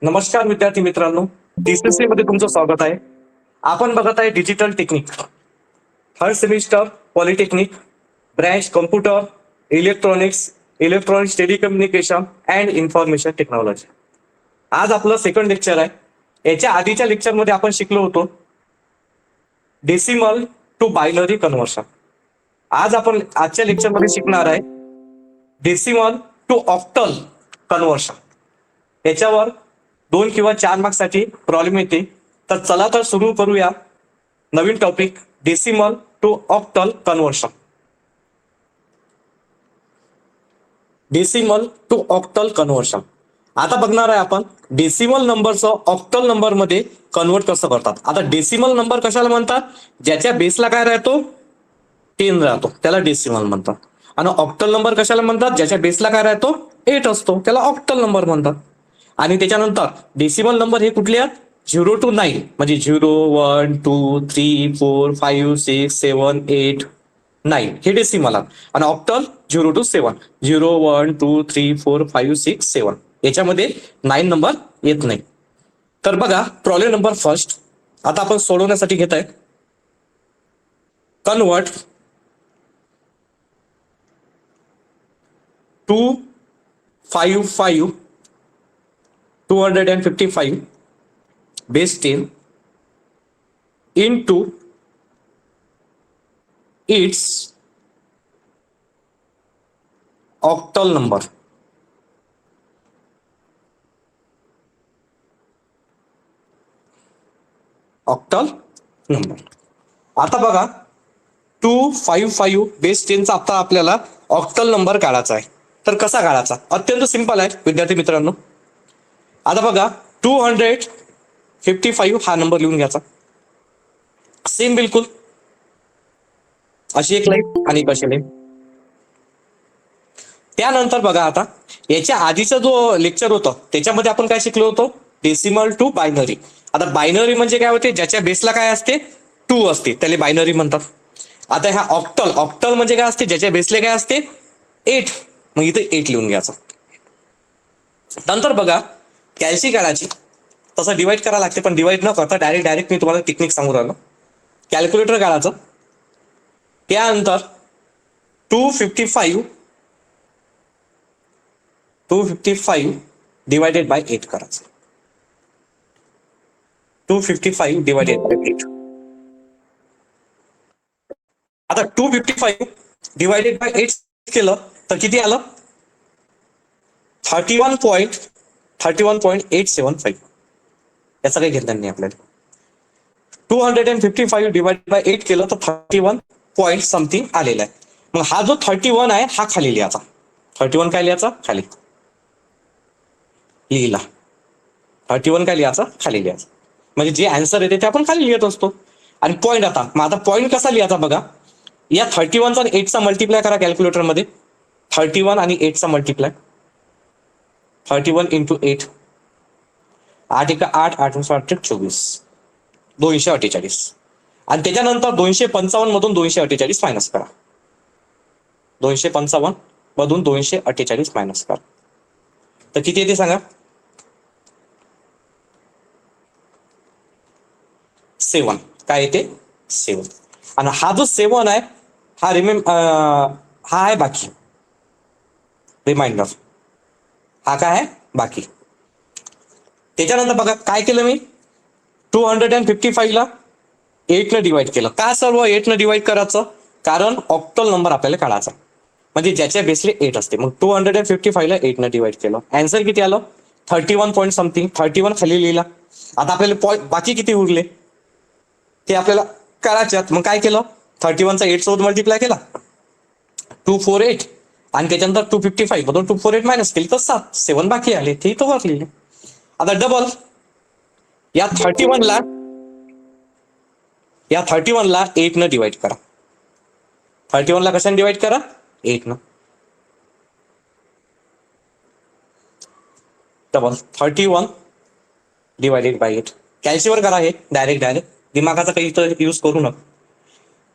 नमस्कार विद्यार्थी मित्रांनो, DCC मध्ये तुमचं स्वागत आहे. आपण बघत आहे digital technique, third semester polytechnic, branch computer, electronics telecommunication and information technology. आज आपलं सेकंड लेक्चर आहे. याच्या आधीच्या लेक्चरमध्ये आपण शिकलो होतो डेसिमल टू बायनरी कन्व्हर्शन. आज आपण आजच्या लेक्चरमध्ये शिकणार आहे डेसिमल टू ऑक्टल कन्व्हर्शन. याच्यावर 2 किंवा 4 मार्क्ससाठी प्रॉब्लेम येते. तर चला तर सुरू करूया नवीन topic, decimal to octal conversion. Decimal to octal conversion. आता बघणार आहे आपण डेसिमल नंबरचं ऑक्टल नंबर मध्ये कन्वर्ट कसं करतात. आता डेसिमल नंबर कशाला म्हणतात? ज्याच्या बेसला काय राहतो? 10 राहतो, त्याला डेसिमल म्हणतात. आणि ऑक्टल नंबर कशाला म्हणतात? ज्याच्या बेसला काय राहतो? 8 असतो, त्याला ऑक्टल नंबर म्हणतात. आणि त्याच्यानंतर डेसिमल नंबर हे कुठले आहेत? 0 to 9, म्हणजे 0, 1, 2, 3, 4, 5, 6, 7, 8, 9 हे डेसिमल आहेत. आणि ऑक्टल 0 to 7, 0, 1, 2, 3, 4, 5, 6, 7. याच्यामध्ये 9 नंबर येत नाही. तर बघा प्रॉब्लेम नंबर फर्स्ट आता आपण सोडवण्यासाठी घेत आहे. Convert 255 base 10 into its octal number. Octal number. आता बघा 255 बेस 10 चा आता आपल्याला ऑक्टल नंबर काढायचा आहे. तर कसा काढायचा? अत्यंत सिंपल आहे विद्यार्थी मित्रांनो. आता बघा 255 हा नंबर लिहून घ्यायचा, सेम बिलकुल अशी एक लाईन आणि कशी लाईन. त्यानंतर बघा आता याच्या आधीचा जो लेक्चर होतं त्याच्यामध्ये आपण काय शिकलो होतो? Decimal to binary. आता बायनरी म्हणजे काय होते? ज्याच्या बेसला काय असते? 2 असते, त्याला बायनरी म्हणतात. आता ह्या ऑक्टल म्हणजे काय असते? ज्याच्या बेसला काय असते? 8. मग इथे 8 लिहून घ्यायचं. नंतर बघा कॅल्सी काढायची, तसं डिवाइड करायला लागते, पण डिवाइड न करता डायरेक्ट मी तुम्हाला टेक्निक सांगू राहिलो. कॅल्क्युलेटर काढायचं. त्यानंतर 255 डिवायडेड बाय 8 करायचं. 255 डिवायडेड बाय 8. आता 255 डिवायडेड बाय 8 केलं तर किती आलं? 31.875. याचा काही घेतलं नाही आपल्याला. 255 डिवायडेड बाय 8 केलं तर 31 पॉईंट समथिंग आलेला आहे. मग हा जो 31 आहे हा खाली लिहायचा. 31 काय लिहायचा? खाली लिहिला. 31 काय लिहायचा? खाली लिहायचा. म्हणजे जे आन्सर येते ते आपण खाली लिहित असतो. आणि पॉईंट आता मग आता पॉईंट कसा लिहायचा बघा. या 31 आणि 8 चा मल्टिप्लाय करा कॅल्क्युलेटर मध्ये. 31 आणि 8 चा मल्टिप्लाय. 31 इंटू 8, 8 1 8, 8 8 24, 248. आणि त्याच्यानंतर 255 मधून 248 मायनस करा. 255 मधून 248 मायनस करा तर किती येते सांगा? 7. काय येते? 7. आणि हा जो 7 आहे हा हा आहे बाकी, रिमाइंडर. हा काय आहे? बाकी. त्याच्यानंतर बघा काय केलं मी? 255 ला 8 न डिवाइड केलं. का सर्व 8 न डिवाइड करायचं? कारण ऑक्टल नंबर आपल्याला काढायचा, म्हणजे ज्याच्या बेसले 8 असते. मग 255 ला 8 न डिवाइड केलं. आन्सर किती आलं? 31 पॉईंट समथिंग. 31 खाली लिहिला. आता आपल्याला पॉईंट बाकी किती उरले ते आपल्याला करायच्यात. मग काय केलं? 31 चा 8 सोबत मल्टिप्लाय केला, 248. आणि त्याच्यानंतर 255 मधून 248 मायनस केली तर 7 बाकी आले, ते तो वर लिहिले. आता डबल या 31 ला 8 न डिवाइड करा. 31 ला कशाने डिवाइड करा? 8 न. Double 31 divided by 8. कॅल्सीवर करा हे डायरेक्ट दिमागाचा काही इथं यूज करू नका.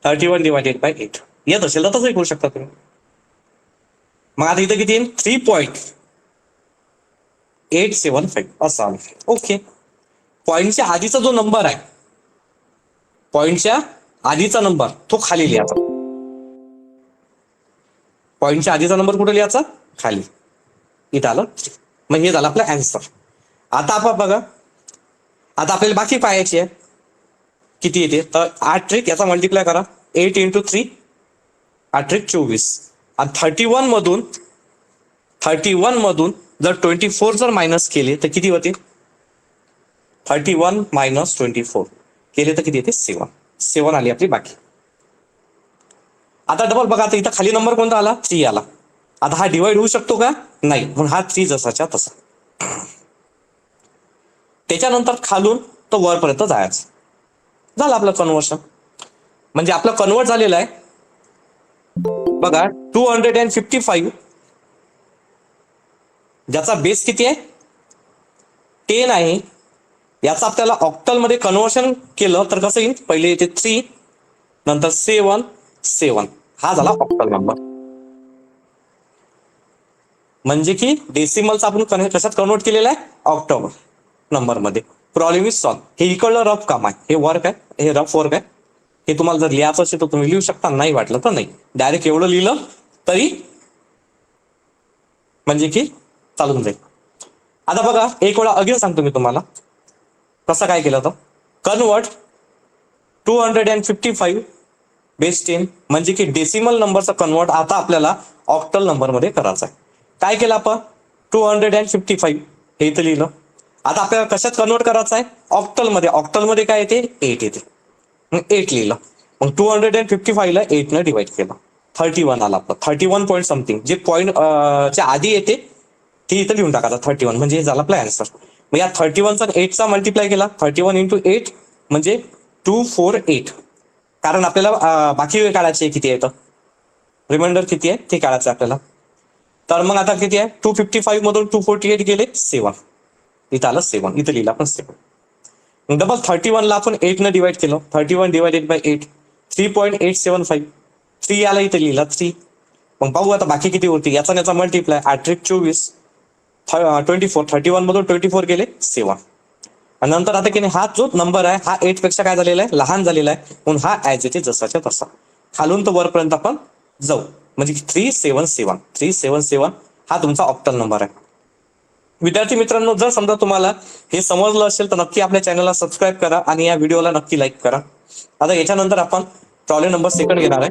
31 डिवायडेड बाय 8 येत असेल तर तसंही करू शकता तुम्ही. मग आता इथं किती येईल? 3 पॉईंट 875 असा आला. ओके. पॉईंटच्या आधीचा जो नंबर आहे, पॉईंटच्या आधीचा नंबर तो खाली लिहायचा. पॉईंटच्या आधीचा नंबर कुठे लिहायचा? खाली. इथं आलं. मग हे झालं आपलं अँसर. आता आपण बघा, आता आपल्याला बाकी पाहायची आहे किती येते. तर 8 ट्रिक याचा मल्टिप्लाय करा. 8 × 3 8 ट्रिक 24. आणि 31 मधून जर 24 जर मायनस केले तर किती होते? 31 - 24 केले तर किती येते? 7 आली आपली बाकी. आता डबल बघा, आता इथं खाली नंबर कोणता आला? 3 आला. आता हा डिवाइड होऊ शकतो का? नाही, म्हणून हा 3 जसाच्या तसा. त्याच्यानंतर खालून तो वरपर्यंत जायचं. झालं आपलं कन्व्हर्शन. म्हणजे आपलं कन्वर्ट झालेलं आहे बघा. 255 ज्याचा बेस किती आहे? 10 आहे. याचा आपल्याला ऑक्टल मध्ये कन्व्हर्शन केलं तर कसं येईल? पहिले येते 3, नंतर 7. हा झाला ऑक्टल नंबर. म्हणजे की डेसिमलचा आपण कशात कन्वर्ट केलेला आहे? ऑक्टल नंबर मध्ये. Problem is solve. हे इकडलं रफ काम आहे, हे वर्क आहे, हे रफ वर्क आहे. हे तुम्हाला जर लिहायचं असेल तर तुम्ही लिहू शकता, नाही वाटलं तर नाही. डायरेक्ट एवढं लिहिलं तरी म्हणजे की चालून जाईल. आता बघा, एक वेळा अगेन सांगतो मी तुम्हाला कसं काय केलं होतं. कन्वर्ट 255 बेस 10 म्हणजे की डेसिमल नंबरचा कन्वर्ट आता आपल्याला ऑक्टल नंबर मध्ये करायचा आहे. काय केलं आपण? 255 हे इथं लिहिलं. आता आपल्याला कशात कन्वर्ट करायचं आहे? ऑक्टल मध्ये. ऑक्टल मध्ये काय येते? 8 येते. मग 8 लिहिलं. मग 255 ला 8 न डिवाइड केलं. 31 आला आपलं. 31 पॉईंट समथिंग. जे पॉईंट च्या आधी येते ते इथं लिहून टाकायचं 31. म्हणजे हे झालं आपला आन्सर. मग या 31चा 8चा मल्टिप्लाय केला. 31 × 8 म्हणजे 248. कारण आपल्याला बाकी काढायचे किती आहे, रिमाइंडर किती आहे ते काढायचं आपल्याला. तर मग आता किती आहे? 255 मधून 248 गेले 7. इथं आलं 7. इथं लिहिलं आपण 7. डबल 31 ला आपण 8 न डिवाइड केलं. 31 डिवाइडेड बाय 8 3.875. 3 आला, इथं लिहिला 3. मग पाहू आता बाकी किती होती. याचा याचा मल्टिप्लाय 8 त्रिक 24. 24. 31 मधून 24 गेले 7. आणि नंतर आता की नाही हा जो नंबर आहे हा 8 पेक्षा काय झालेला आहे? लहान झालेला आहे. म्हणून हा ऍज इट इज जसाच्या तसा खालून तो वरपर्यंत आपण जाऊ. म्हणजे 377 हा तुमचा ऑक्टल नंबर आहे. विद्यार्थी मित्रांनो, जर समजा तुम्हाला हे समजलं असेल तर नक्की आपल्या चॅनलला सबस्क्राईब करा आणि या व्हिडिओला नक्की लाईक करा. आता याच्यानंतर आपण प्रॉब्लेम नंबर 2 घेणार आहे.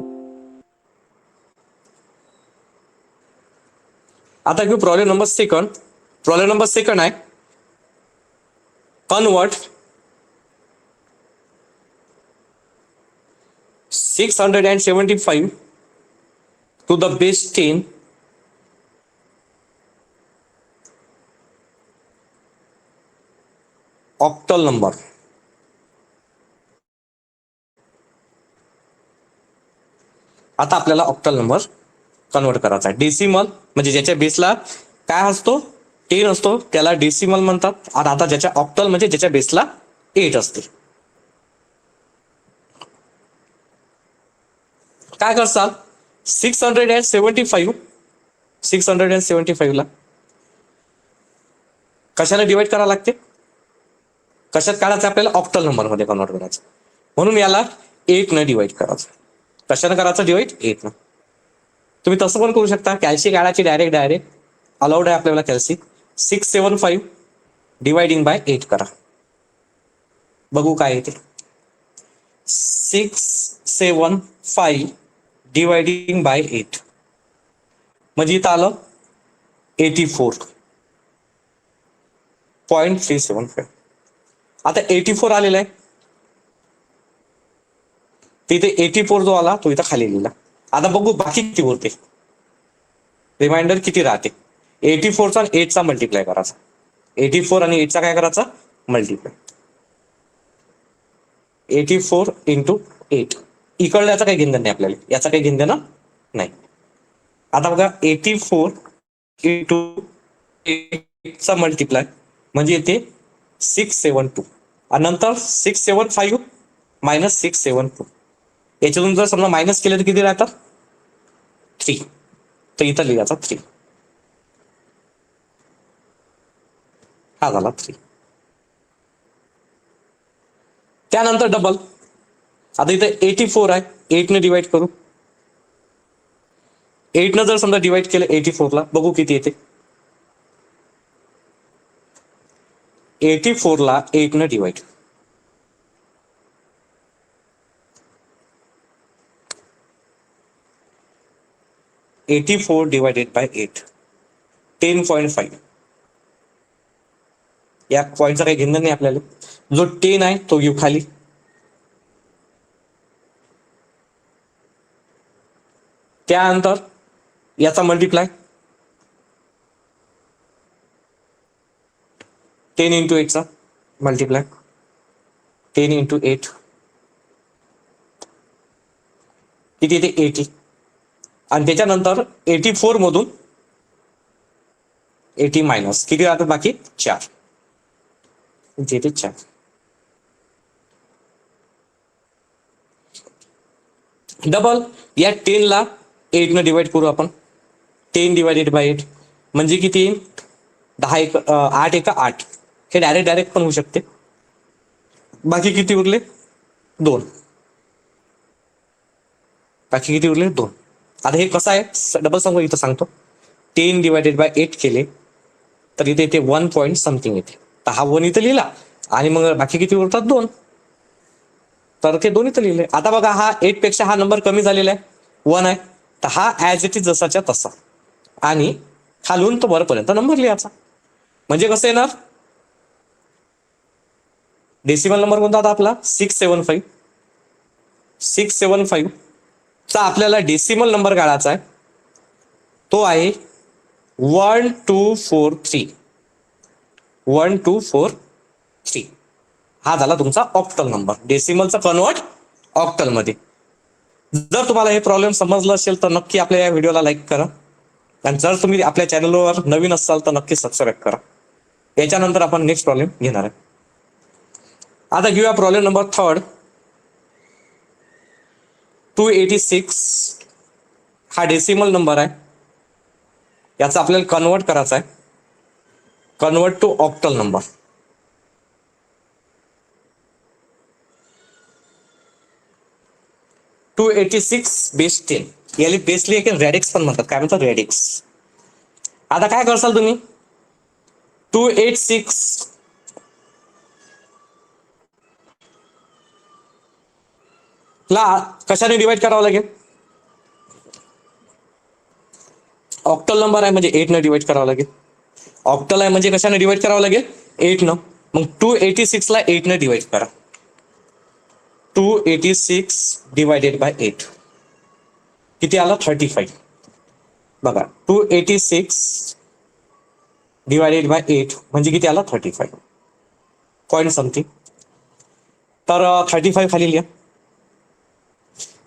आता घेऊ प्रॉब्लेम नंबर 2. प्रॉब्लेम नंबर 2 आहे convert 675 to the base 10 octal number. आता आपल्याला ऑक्टल नंबर कन्वर्ट करायचा आहे. डेसिमल म्हणजे ज्याच्या बेसला काय असतो? 10 असतो त्याला डेसिमल म्हणतात. आणि आता ज्याच्या ऑक्टल म्हणजे ज्याच्या बेसला 8 असते. काय करसाल? 675 ला कशाने डिवाइड करावं लागते? कशात काढायचं? आपल्याला ऑक्टल नंबर मध्ये कन्वर्ट करायचं. म्हणून याला 8 न डिवाइड करायचं. कशाने करायचं डिवाइड? 8 न. तुम्ही तसं पण करू शकता. कॅल्सी काढायची डायरेक्ट अलाउड आहे आपल्याला कॅल्सी. 675 डिवाइडिंग बाय 8 करा. बघू काय येते. 675 डिवाइडिंग बाय 8 म्हणजे इथं आलं 84.375. आता 84 आलेला आहे. तिथे 84 जो आला तो इथं खाली लिहिला. आता बघू बाकी किती होते. रिमाइंडर किती राहते? 84चा आणि 8चा मल्टिप्लाय करायचा. 84 आणि 8चा काय करायचा? मल्टिप्लाय. 84 × 8. इकडलं याचा काही घेणं नाही आपल्याला. याचा काही घेणं नाही. आता बघा 84 × 8चा मल्टिप्लाय म्हणजे येते 672. आणि नंतर 675 - 672 याच्यातून जर समजा मायनस केलं तर किती राहतात? 3. तर इथं लिहायचा 3. हा झाला 3. त्यानंतर डबल. आता इथे 84 आहे, 8 ने डिवाइड करू. 8 न जर समजा डिवाइड केलं 84 ला, बघू किती येते. 84 ला 8 न डिवाइड. 84 divided by 8, 10.5. या पॉईंटचा काही घेणं नाही आपल्याला. जो 10 आहे तो घेऊ खाली. त्यानंतर याचा मल्टिप्लाय 10 इंटू 8चा मल्टिप्लाय 10 इंटू 8 किती येते 80. आणि त्याच्यानंतर 84 मधून 80 मायनस किती राहतात बाकी 4. येते 4. डबल या 10 ला 8 न डिवाइड करू आपण. 10 डिवायडेड बाय 8 म्हणजे किती 10 एक 8 एका 8. हे डायरेक्ट पण होऊ शकते. बाकी किती उरले 2. बाकी किती उरले 2. आता हे कसं आहे डबल सांगू इथं सांगतो. 10 डिवायडेड बाय 8 केले तर इथे येते 1 पॉईंट समथिंग येते. तर हा 1 इथं लिहिला आणि मग बाकी किती उरतात 2. तर ते 2 इथं लिहिले. आता बघा हा 8 पेक्षा हा नंबर कमी झालेला आहे 1 आहे. तर हा ऍज इट इज जसाच्या तसा आणि खालून तो वरपर्यंत नंबर लिहायचा. म्हणजे कसं येणार डेसिमल नंबर कोणता होता आपला 675. 675 चा आपल्याला डेसिमल नंबर काढायचा आहे. तो आहे 1243. 1243 हा झाला तुमचा ऑक्टल नंबर. डेसिमलचा कन्वर्ट ऑक्टल मध्ये. जर तुम्हाला हे प्रॉब्लेम समजलं असेल तर नक्की आपल्या या व्हिडिओला लाईक करा. आणि जर तुम्ही आपल्या चॅनलवर नवीन असाल तर नक्की सबस्क्राईब करा. याच्यानंतर आपण नेक्स्ट प्रॉब्लेम घेणार आहे. आता घेऊया प्रॉब्लेम नंबर 3. 286 हा डेसिमल नंबर आहे. याचा आपल्याला कन्वर्ट करायचा आहे. Convert to octal number. To 86 base 10 याला बेसली एक रॅडिक्स पण म्हणतात. काय म्हणतात रॅडिक्स. आता काय करसाल तुम्ही 286 ला कशाने डिवाइड करावं लागेल. ऑक्टल नंबर आहे म्हणजे 8 न डिवाइड करावं लागेल. ऑक्टल आहे म्हणजे कशाने डिवाइड करावं लागेल 8 न. मग 286 ला 8 न डिवाइड करा. 286 डिवायडेड बाय 8 किती आलं 35. बघा 286 डिवायडेड बाय 8 म्हणजे किती आलं 35 पॉईंट समथिंग. तर 35 खाली लिहा.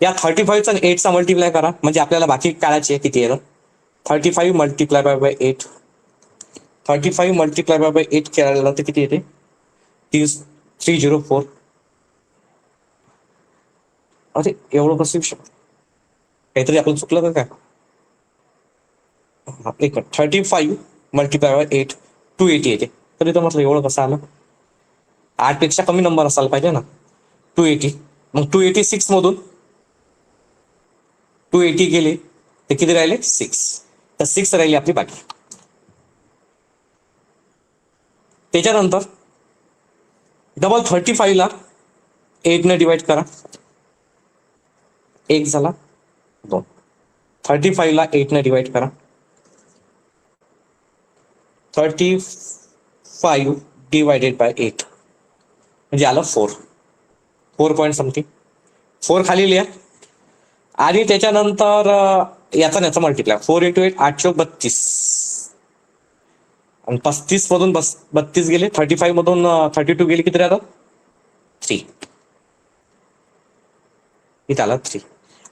या 35 चा 8 चा मल्टिप्लाय करा म्हणजे आपल्याला बाकी काढायची आहे किती येतं. 35 मल्टिप्लाय बाय 8. 35 मल्टिप्लाय बाय 8 केला तर किती येते 304. अरे एवढं कसं येऊ शकतं. काहीतरी आपण चुकलं का काय. एक 35 मल्टिप्लाय बाय 8 280 येते. तर इथं म्हटलं एवढं कसं आलं. 8 पेक्षा कमी नंबर असायला पाहिजे ना 280. मग 286 मधून 280 गेले तर किती राहिले 6. तर 6 राहिली आपली बाकी. त्याच्यानंतर डबल 35 ला 8 ने डिवाइड करा. 1 झाला 2. 35 ला 8 ने डिवाइड करा. 35 डिवायडेड बाय 8 म्हणजे आलं 4 पॉईंट समथिंग. 4 खाली लिहा. आणि त्याच्यानंतर याचा मल्टिप्लाय 4 इंटू 8 8 चौक 32 आणि 35 मधून 32 गेले. 35 मधून 32 गेले किती राहतात 3. इथे आला 3.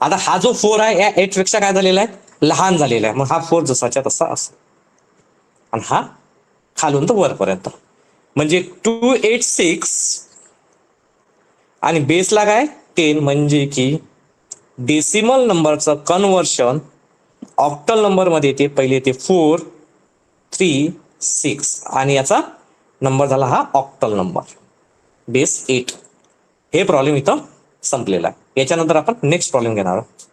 आता हा जो 4 आहे या 8 पेक्षा काय झालेला आहे लहान झालेला आहे. मग हा 4 जसाच्या तसा असं आणि हा खालून तर वरपर्यंत म्हणजे 286 आणि बेसला काय 10 म्हणजे की डेसिमल नंबरचं कन्व्हर्शन ऑक्टल नंबर मध्ये येते. पहिले येते 4 3 6 आणि याचा नंबर झाला हा ऑक्टल नंबर, बेस 8. हे प्रॉब्लेम इथं संपलेला आहे. याच्यानंतर आपण नेक्स्ट प्रॉब्लेम घेणार आहोत.